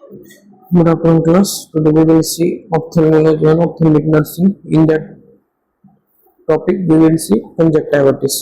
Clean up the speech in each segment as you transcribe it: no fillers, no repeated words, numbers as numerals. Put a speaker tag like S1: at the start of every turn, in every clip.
S1: Good afternoon, class. Today we will see ophthalmology and ophthalmic nursing. In that topic, we will see conjunctivitis.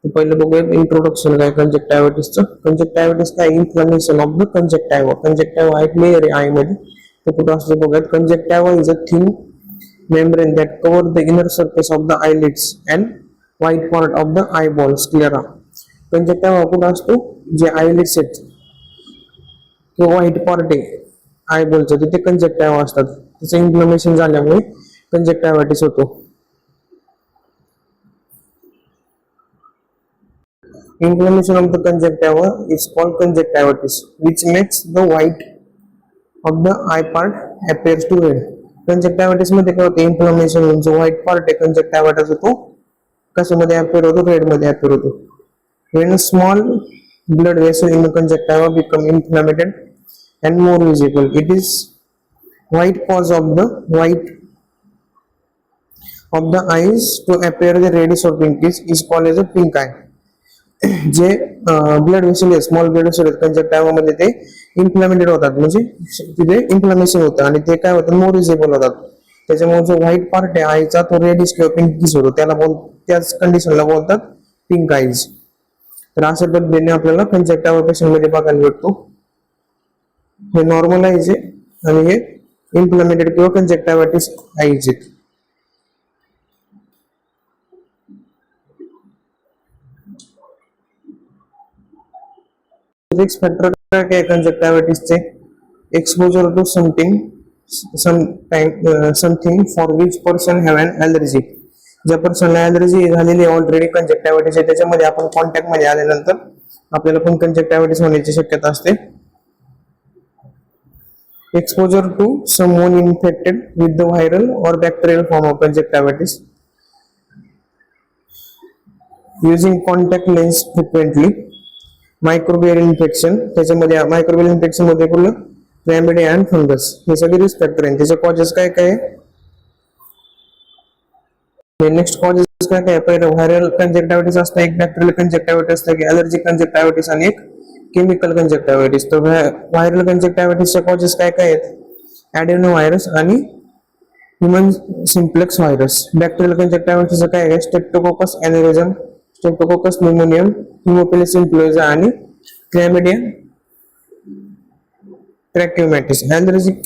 S1: तो पहिले बघूया introduction काय कंजक्टिव्हिटीसचं. Conjunctivitis काय inflammation of the conjunctiva. Conjunctiva एक layer आहे eye मध्ये. ते कुठं असतं बघूयात. Conjunctiva is a thin membrane that cover the inner surface of the eyelids and white part of the eyeball sclera. कंजक्टिव्हा कुठं असतो? जे आयलिड्स आहेत किंवा व्हाईट पार्ट आहे आयबॉलचं तिथे कंजक्टिव्हा असतात. त्याचं इन्फ्लेमेशन झाल्यामुळे कंजक्टिव्हायटिस होतो. Inflammation of the conjunctiva is called conjunctivitis, which makes the white of the eye part appears to red. Conjunctivitis मध्ये काय होते? इन्फ्लेमेशन जो व्हाईट पार्ट आहे कंजक्टिव्हाचा तो कशामध्ये अपेअर होतो? रेड मध्ये अपेअर होतो. When a small blood vessel in the conjunctiva become inflamed and more visible, it is white cause of the white of the eyes to appear the reddish or pinkish is called as a pink eye. जे blood vessel आहे small blood vessel आहेत कंजक्टिव्हा मध्ये ते इन्फ्लेमेटेड होतात म्हणजे तिथे inflammation होतं आणि ते काय होतं मोर विजिबल होतात. त्याच्यामुळे जो व्हाईट पार्ट आहे आईचा तो रेडिश किंवा पिंकिश होतो. त्याच कंडिशनला बोलतात पिंक आईज. तर अशा पद्धतीने आपल्याला कंजक्टिव्हा पेशंट मध्ये बघायला भेटतो. हे नॉर्मल आईज आहे आणि हे इन्फ्लेमेटेड किंवा कंजक्टिव्हायटिस आईज आहेत. रिस्क फॅक्टर काय काय कंजक्टिव्हायटिसचे? Exposure to something for which person have an allergy. ज्या पर्सनला ॲलर्जी झालेली ऑलरेडी कंजक्टिव्हायटिस आहे त्याच्यामध्ये आपण कॉन्टॅक्ट मध्ये आल्यानंतर आपल्याला पण कंजक्टिव्हायटिस होण्याची शक्यता असते. Exposure to someone infected with the viral और bacterial form of conjunctivitis. Using contact lens frequently. Microbial infection. त्याच्यामध्ये मायक्रोबियल इन्फेक्शन मध्ये कुठलं? Chlamydia and fungus. हे सगळे रिस्क फॅक्टर आहेत. त्याचे कॉजेस काय काय आहे? नेक्स्ट कॉजेस काय काय? पहिलं व्हायरल कंजक्टिव्हायटिस असतं, एक बॅक्टेरियल कंजक्टिव्हायटिस असतं, एक ॲलर्जिक कंजक्टिव्हायटिस आणि एक केमिकल कंजक्टिव्हायटिस. तर व्हायरल कंजक्टिव्हायटिसचे कॉजेस काय काय आहेत? ॲडेनो व्हायरस आणि ह्युमन सिम्प्लेक्स व्हायरस. बॅक्टेरियल कंजक्टिव्हायटिसचं काय आहे? स्ट्रेप्टोकोकस एनेरिझम, स्ट्रेप्टोकोकस न्यूमोनियम, हिमोफिलस इन्फ्लुएन्झा आणि क्लॅमिडिया ट्रॅकियोमॅटिस. ॲलर्जिक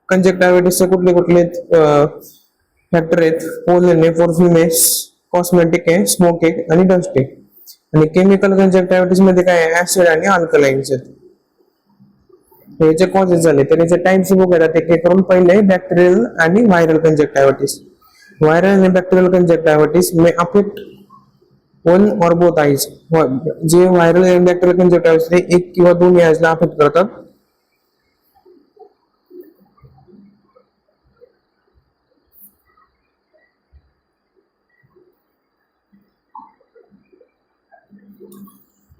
S1: कंजक्टिव्हायटिसचे कुठले कुठले फॅक्टर आहेत? पोलन आहे, परफ्युमेस, कॉस्मेटिक आहे, स्मोक आहे आणि डस्ट आहे. आणि केमिकल कंजक्टिव्हायटिस मध्ये काय आहे? ऍसिड आणि अल्कलाइन्स आहेत. याचे कॉजेस झाले तर याचे टाइप्स बघूया. ते करून पहिले बॅक्टेरियल आणि व्हायरल कंजक्टिव्हायटिस. व्हायरल आणि बॅक्टेरियल कंजक्टिव्हायटिस मे अफेक्ट वन और बोथ आईज. जे व्हायरल आणि बॅक्टेरियल कंजक्टिव्हायटिस ते एक किंवा दोन्ही आईजला अफेक्ट करतात.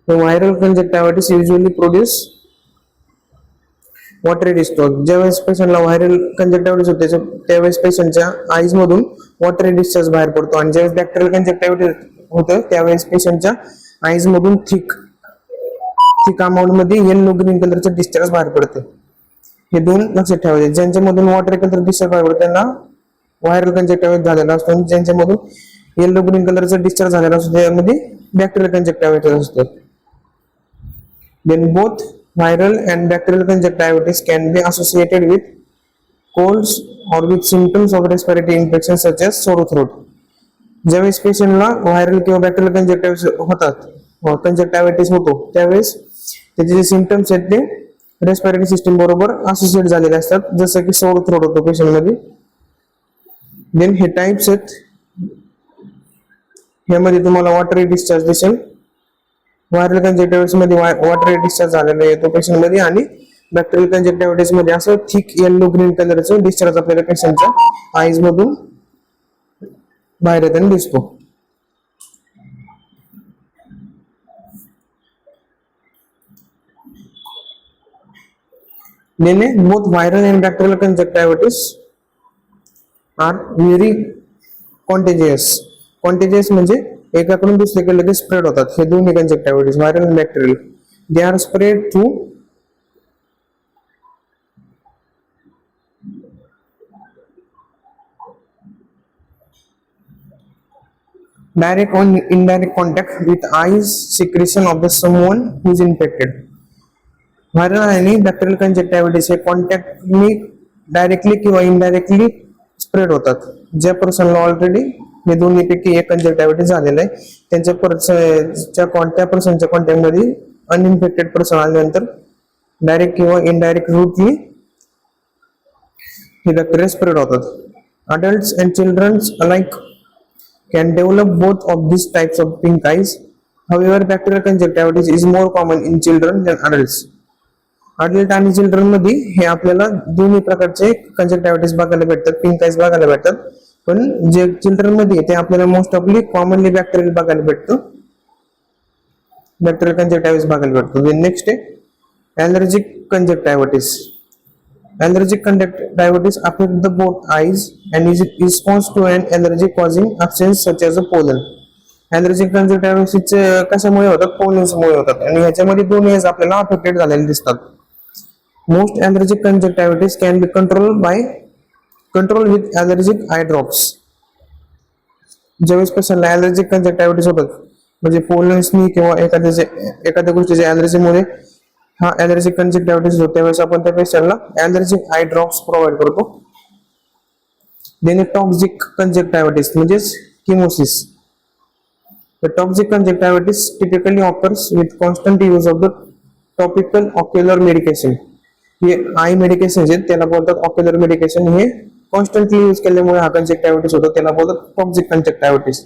S1: The viral conjunctivitis usually produce watery discharge. ज्यावेळेस पेशंटला व्हायरल कंजक्टिव्हिटिस होते त्यावेळेस पेशंटच्या आईज मधून वॉटरी डिस्चार्ज बाहेर पडतो आणि ज्यावेळेस बॅक्टेरियल कंजक्टिव्हिटिस होतं त्यावेळेस पेशंटच्या आईज मधून थिक अमाऊंट मध्ये येलो ग्रीन कलरचं डिस्चार्ज बाहेर पडते. हे दोन लक्षात ठेवायचे. ज्यांच्या मधून वॉटरी कलर डिस्चार्ज बाहेर पडतो त्यांना व्हायरल कंजक्टिव्हिटिस झालेला असतो आणि ज्यांच्या मधून येलो ग्रीन कलरचा डिस्चार्ज झालेला असतो त्यामध्ये बॅक्टेरियल कंजक्टिव्हिटिस असतो. Then both viral and bacterial conjunctivitis can be associated with colds or with symptoms of respiratory infection such as sore throat. ज्यावेळेस पेशंटला व्हायरल किंवा बॅक्टेरियल कंजक्टिव्हिटिस होतात, कंजक्टिव्हिटिस होतो त्यावेळेस त्याचे जे सिम्पटम्स आहेत ते रेस्पिरेटरी सिस्टीम बरोबर असोसिएट झालेले असतात, जसं की सोर थ्रोट होतो पेशंट मध्ये. देन हे टाइप्स आहेत. ह्यामध्ये तुम्हाला वॉटरी डिस्चार्ज दिसेल. व्हायरल कंजक्टिव्हिटिस मध्ये वॉटरी डिस्चार्ज झालेला येतो पेशंट मध्ये आणि बॅक्टेरियल कंजक्टिव्हिटिस मध्ये असं थिक येलो ग्रीन कलरचं डिस्चार्ज आपल्याला पेशंटच्या आईज मधून बाहेर येताना दिसतो. Both viral and bacterial conjunctivitis are very contagious. Contagious म्हणजे एकाकडून दुसरीकडे लगेच स्प्रेड होतात. हे दोन्ही कंजक्टिव्हिटिस व्हायरल आणि bacterial they are spread through direct or indirect contact with eyes secretion of the someone who is infected. Viral आणि bacterial कंजक्टिव्हिटीस हे कॉन्टॅक्टनी डायरेक्टली किंवा इनडायरेक्टली स्प्रेड होतात. ज्या पर्सनला ऑलरेडी हे दोन्हीपैकी एक कंजक्टिव्हिटीस झालेलं आहे त्या पर्सनच्या कॉन्टॅक्टमध्ये अनइन्फेक्टेड पर्सन आल्यानंतर डायरेक्ट किंवा इनडायरेक्ट रूटली हे बॅक्टेरिया स्प्रेड होतात. Adults and children alike can develop both of these types of pink eyes. However, bacterial conjunctivitis is more common in children than adults. Adult आणि चिल्ड्रन मध्ये हे आपल्याला दोन्ही प्रकारचे कंजक्टिव्हिटीस बघायला भेटतात, पिंक आईज बघायला भेटतात. पण जे चिल्ड्रन मध्ये ते आपल्याला मोस्ट ऑफली कॉमनली बॅक्टेरियल बघायला भेटतो, बॅक्टेरियल कंजक्टिव्हिटीस बघायला भेटतो. नेक्स्ट आहे allergic कंजक्टिव्हिटीस. Allergic conjunctivitis affect the both eyes and is response to an allergy causing abscess such as a pollen. Allergic conjunctivitis कशामुळे होतात? पोलन्समुळे होतात आणि ह्याच्यामध्ये दोन एज आपल्याला अफेक्टेड झालेले दिसतात. Most allergic conjunctivitis can be controlled with allergic eye drops. ज्यावेळेस पेशंटला ॲलर्जिक कंजक्टिव्हिटीस होतात म्हणजे पोलन्सनी किंवा एखाद्या गोष्टीच्या ॲलर्जीमुळे हा ॲलर्जिक कंजक्टिव्हिटीस होतो त्यावेळेस आपण त्या पेशंटला ॲलर्जिक आय ड्रॉप्स प्रोव्हाइड करतो. देन टॉक्सिक कंजक्टिव्हिटीस म्हणजे किमोसिस. The toxic conjunctivitis typically occurs with constant use of the topical ocular medication. हे आय मेडिकेशन जे त्याला बोलतात ऑक्युलर मेडिकेशन, हे कॉन्स्टंटली यूज केल्यामुळे हा कंजक्टिव्हिटीस होतो त्याला बोलतात toxic कंजक्टिव्हिटीस.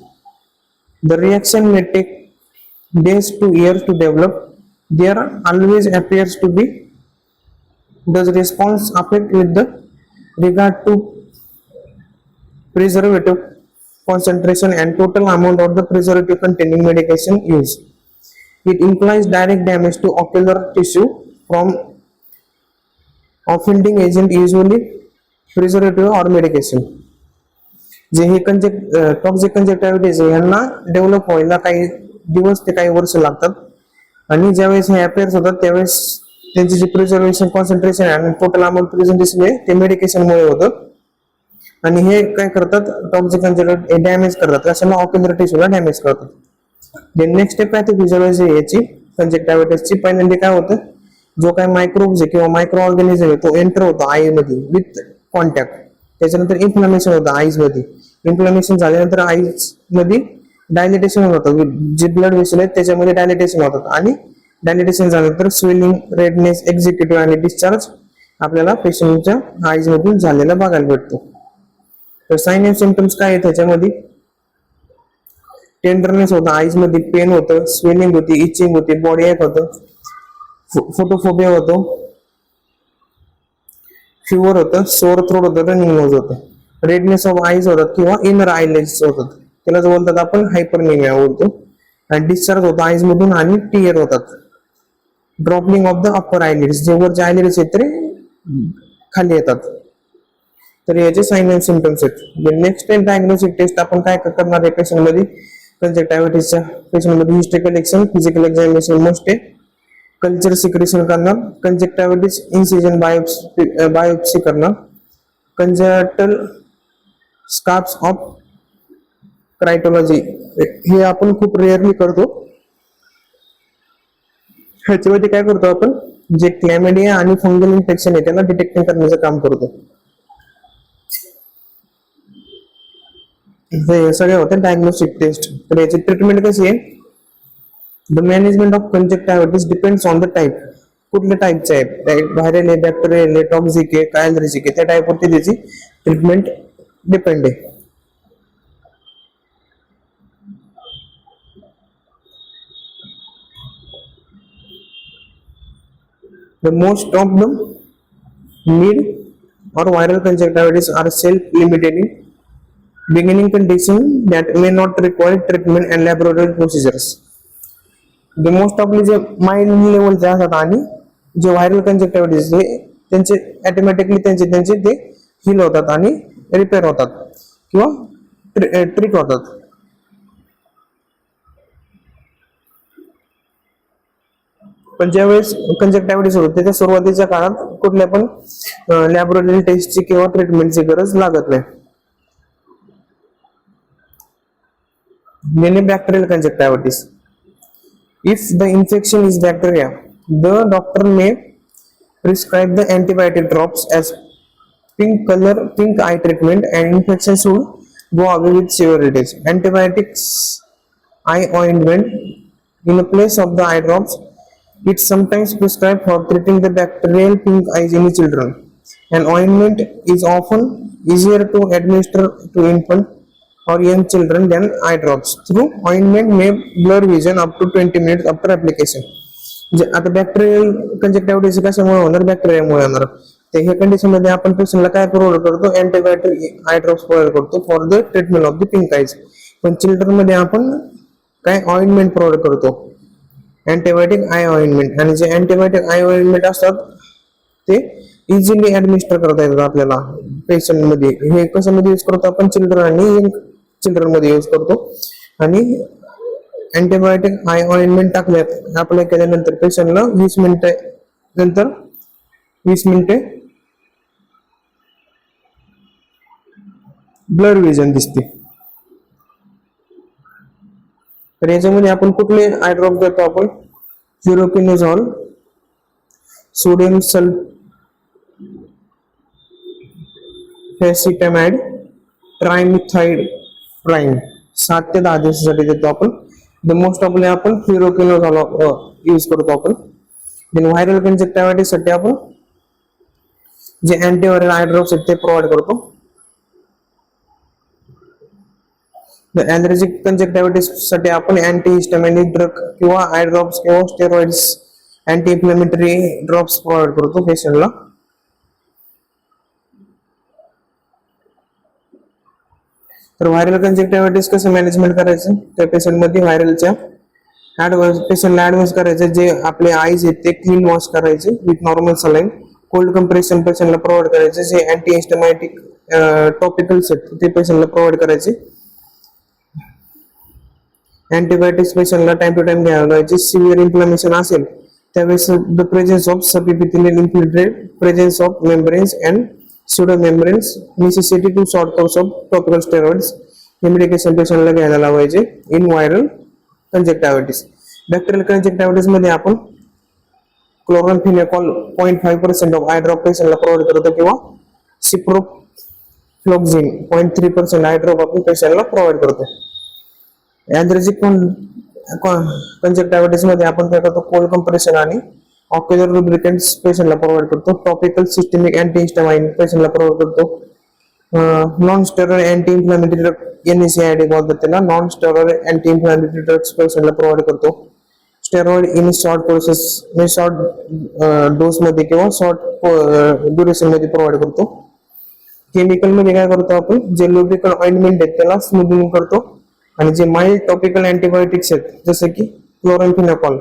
S1: The reaction may take days to years to develop. There always appears to be does response affect with the regard to preservative concentration and total amount of the preservative containing medication used. It implies direct damage to ocular tissue from offending agent, usually preservative or medication. जे हे toxic कंजक्टिव्हिटीस यांना develop व्हायला काही दिवस ते काही वर्ष लागतात आणि ज्यावेळेस हे अपेअर्स होतात त्यावेळेस त्यांची जी प्रिझर्वेशन कॉन्सन्ट्रेशन आणि टोटल अमाऊंट प्रेझेंटेशन आहे ते मेडिकेशनमुळे होतं आणि हे काय करतात टॉक्सिक कंजक्टिव्हिटीस डॅमेज करतात, कशाला ऑक्युलर टिश्यूला डॅमेज करतात. देन नेक्स्ट स्टेप पॅथोफिजियोलॉजी आहे याची कंजक्टिव्हिटीसची. पहिल्यांदा काय होतं, जो काय मायक्रोब्स आहे किंवा मायक्रो ऑर्गॅनिझम आहे तो एंटर होतो आई मध्ये विथ कॉन्टॅक्ट. त्याच्यानंतर इन्फ्लामेशन होतं आईज मध्ये. इन्फ्लामेशन झाल्यानंतर आईज मध्ये डायलिटेशन होतं, जे ब्लड वेसल आहेत त्याच्यामध्ये डायलिटेशन होतात आणि डायलिटेशन झाल्यानंतर स्वेलिंग, रेडनेस, एक्झिक्युटिव्ह आणि डिस्चार्ज आपल्याला पेशंटच्या आईज मधून झालेला बघायला भेटतो. तर साइन अँड सिम्पटम्स काय आहेत त्याच्यामध्ये? टेंडरनेस होतं आईज मध्ये, पेन होतं, स्वेलिंग होती, इचिंग होती, बॉडी एक होतं, फोटोफोबिया होतो, फिवर होतं, सोअर थ्रोट होतं, रनिंग नोज होतं, रेडनेस ऑफ आईज होतात किंवा इनर आयलेट्स होतात, त्याला जो बोलतात आपण हायपरनेमिया बोलतो, आणि डिस्चार्ज होतो आईज मधून आणि टीयर होतात. ड्रॉपलिंग ऑफ द अपर आयलिड्स, जे वरचे आयलिड्स आहेत ते खाली येतात. तर याचे साइन अँड सिम्पटम्स आहेत. नेक्स्ट डायग्नोस्टिक टेस्ट आपण काय करणार आहे पेशंट मध्ये? कंजक्टिव्हिटीसच्या पेशंट मध्ये history collection, physical examination must आहे, कल्चर सिक्रेशन करणार, कंजक्टिव्हिटीस इन्सिजन बायोप्सी करणार, कंजक्टल स्कार्प्स ऑफ क्रायटोलॉजी हे आपण खूप रेअरली करतो. ह्याच्यामध्ये काय करतो आपण, जे क्लॅमिडिया आणि फंगल इन्फेक्शन आहे त्याला डिटेक्टिंग करण्याचं काम करतो. हे सगळे होते डायग्नोस्टिक टेस्ट. तर याची ट्रीटमेंट कशी आहे? The management of conjunctivitis depends on the type. कुठल्या टाइपचे आहे, व्हायरल आहे, बॅक्टेरियल आहे, टॉक्सिक आहे, काय ॲलर्जिक आहे, त्या टाइपवरती त्याची ट्रीटमेंट डिपेंड आहे. The most of them mid or viral conjunctivitis are self-limiting beginning condition that may not require treatment and laboratory procedures. The most of जे mild level चे असतात आणि जे व्हायरल कंजक्टिव्हिटीस हे त्यांचे ऑटोमॅटिकली त्यांचे ते हील होतात आणि रिपेअर होतात किंवा ट्रीट होतात. पण ज्यावेळेस कंजक्टिव्हिटीस होते त्याच्या सुरुवातीच्या काळात कुठल्या पण लॅबोरेटरी टेस्टची किंवा ट्रीटमेंटची गरज लागत नाही. Many bacterial conjunctivitis. If the infection is bacteria, the doctor may prescribe the antibiotic drops as pink eye treatment, and infection should go away with severity. Antibiotics eye ointment in place of the eye drops. It's sometimes prescribed for treating the bacterial pink eyes in children. An ointment is often easier to administer to infant or young children than eye drops. Through ointment may blur vision up to 20 minutes after application. आता bacterial कंजक्टिव्हिटीस कशामुळे होणार, बॅक्टेरियामुळे होणार. तर ह्या condition मध्ये आपण पेशंटला काय प्रोव्हाइड करतो, अँटीबायोटिक आय ड्रॉप्स प्रोव्हाइड करतो for the treatment of the pink eyes. पण चिल्ड्रन मध्ये आपण काय ऑइंटमेंट प्रोव्हाइड करतो, अँटीबायोटिक आय ऑइंटमेंट. आणि जे अँटीबायोटिक आय ऑइंटमेंट असतात ते इझिली ऍडमिनिस्टर करता येतात आपल्याला पेशंट मध्ये. हे कशामध्ये यूज करतो आपण, चिल्ड्रन आणि यंग चिल्ड्रन मध्ये यूज करतो. आणि अँटीबायोटिक आय ऑइंटमेंट टाकल्यात अप्लाय केल्यानंतर पेशंटला 20 मिनिटे ब्लर विजन दिसते. तर याच्यामध्ये आपण कुठले आय ड्रॉप देतो, आपण फ्युरोकिनोझॉल, सोडियम सल्फेसिटामाइड, ट्रायमिथाइड प्राइम 7 ते 10 दिवसासाठी देतो आपण. द मोस्ट ऑफली आपण फ्युरोकिनोझॉल यूज करतो आपण. देन व्हायरल कंजक्टिव्हिटीस साठी आपण जे अँटीव्हायरल आय ड्रॉप्स आहेत ते प्रोव्हाइड करतो. ॲलर्जिक कंजक्टिव्हिटीस साठी आपण अँटीहिस्टामिनिक ड्रग किंवा आय ड्रॉप्स किंवा steroids, anti inflammatory drops provide करतो पेशंटला. तर व्हायरल कंजक्टिव्हिटीस कसं मॅनेजमेंट करायचं, त्या पेशंट मध्ये व्हायरलच्या पेशंटला ऍडव्हान्स करायचं. जे आपले आईज आहेत ते क्लीन वॉश करायचे with normal saline. Cold compression पेशंटला प्रोव्हाइड करायचे. जे अँटीहिस्टामायटिक टॉपिकल्स आहेत ते पेशंटला प्रोव्हाइड करायचे. अँटीबायोटिक्स पेशंटला टाइम टू टाइम घ्यायला लावायचे. सिव्हिअर इन्फ्लेमेशन असेल त्यावेळेस the presence of subepithelial infiltrate, presence of membranes and pseudo membranes, necessity to short course of topical steroids, हे मेडिकेशन पेशंटला घ्यायला लावायचे इन व्हायरल कंजक्टिव्हिटीस. बॅक्टेरियल कंजक्टिव्हिटीस मध्ये आपण क्लोराम्फेनिकॉल 0.5% ऑफ आय ड्रॉप पेशंटला प्रोव्हाइड करतो किंवा सिप्रोफ्लॉक्झिन 0.3% आय ड्रॉप आपण पेशंटला प्रोव्हाइड करतो. ॲलर्जिक कंजक्टिव्हिटीस मध्ये आपण काय करतो, कोल्ड कंप्रेशन आणि ऑक्युलर लुब्रिकंट्स पेशंटला प्रोव्हाइड करतो. टॉपिकल सिस्टमिक अँटीहिस्टामाइन पेशंटला प्रोव्हाइड करतो. Non steroid anti inflammatory drug NSAID बोलतात त्याला, non steroid anti inflammatory drugs पेशंटला प्रोव्हाइड करतो. स्टेरॉइड इन शॉर्ट कोर्सेस म्हणजे शॉर्ट डोस मध्ये किंवा शॉर्ट ड्युरेशन मध्ये प्रोव्हाइड करतो. केमिकल मध्ये काय करतो आपण, जे लुब्रिकंट ऑइंटमेंट आहेत त्याला स्मूथिंग करतो. आणि जे माइल्ड टॉपिकल अँटीबायोटिक्स आहेत जसं की क्लोराम्फेनिकॉल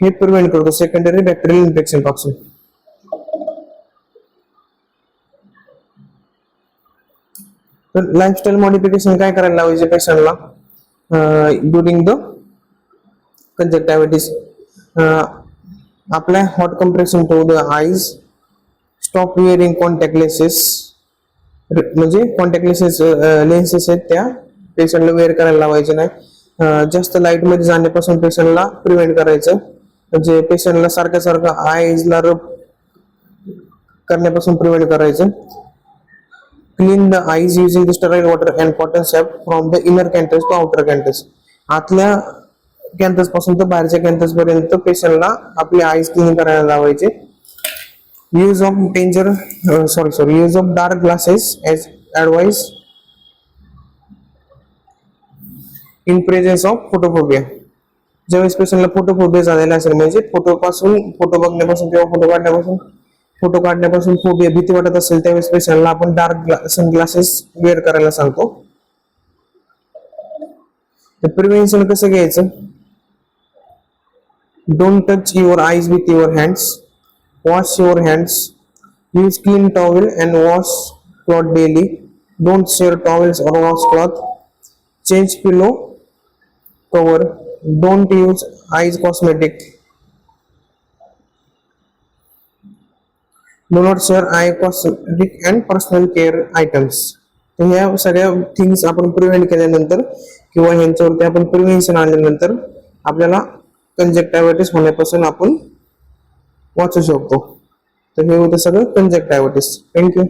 S1: हे प्रिव्हेंट करतो सेकंडरी बॅक्टेरियल इन्फेक्शन पासून. तर लाईफस्टाईल मॉडिफिकेशन काय करायला लावायचे पेशंटला during the conjunctivitis. Apply hot compression to the eyes, stop wearing contact lenses, म्हणजे कॉन्टॅक्ट लेन्सेस आहेत त्या पेशंटला वेअर करायला लावायचे नाही. जास्त लाईट मध्ये जाण्यापासून पेशंटला प्रिव्हेंट करायचं. म्हणजे पेशंटला सारखं आईजला रब करण्यापासून प्रिव्हेंट करायचं. Clean the eyes using the sterile water and cotton swab from the inner canthus to outer canthus. आतल्या कॅन्टस पासून तर बाहेरच्या कॅन्टस पर्यंत पेशंटला आपले आईज क्लीन करायला लावायचे. Use of use of dark glasses as advise in presence of photophobia. ज्यावेळेस पेशंटला फोटोफोबिया झालेला असेल, म्हणजे फोटो बघण्यापासून किंवा फोटो काढण्यापासून फोबिया भीती वाटत असेल, त्यावेळेस पेशंटला आपण डार्क सनग्लासेस वेअर करायला सांगतो. तर प्रिव्हेन्शन कसं घ्यायचं, don't touch your eyes with your hands, wash your hands, use clean towel and wash cloth daily, don't share towels और wash cloth, change pillow cover, don't use eyes cosmetic, do not share eye cosmetic and personal care items. तर ह्या सगळ्या things आपण prevent केल्यानंतर किंवा ह्यांच्यावरती आपण prevention आणल्यानंतर आपल्याला कंजक्टायव्हिटिस होण्यापासून आपण वाचू शकतो. तर हे होतं सगळं कंजक्टायव्हिटिस. थँक्यू.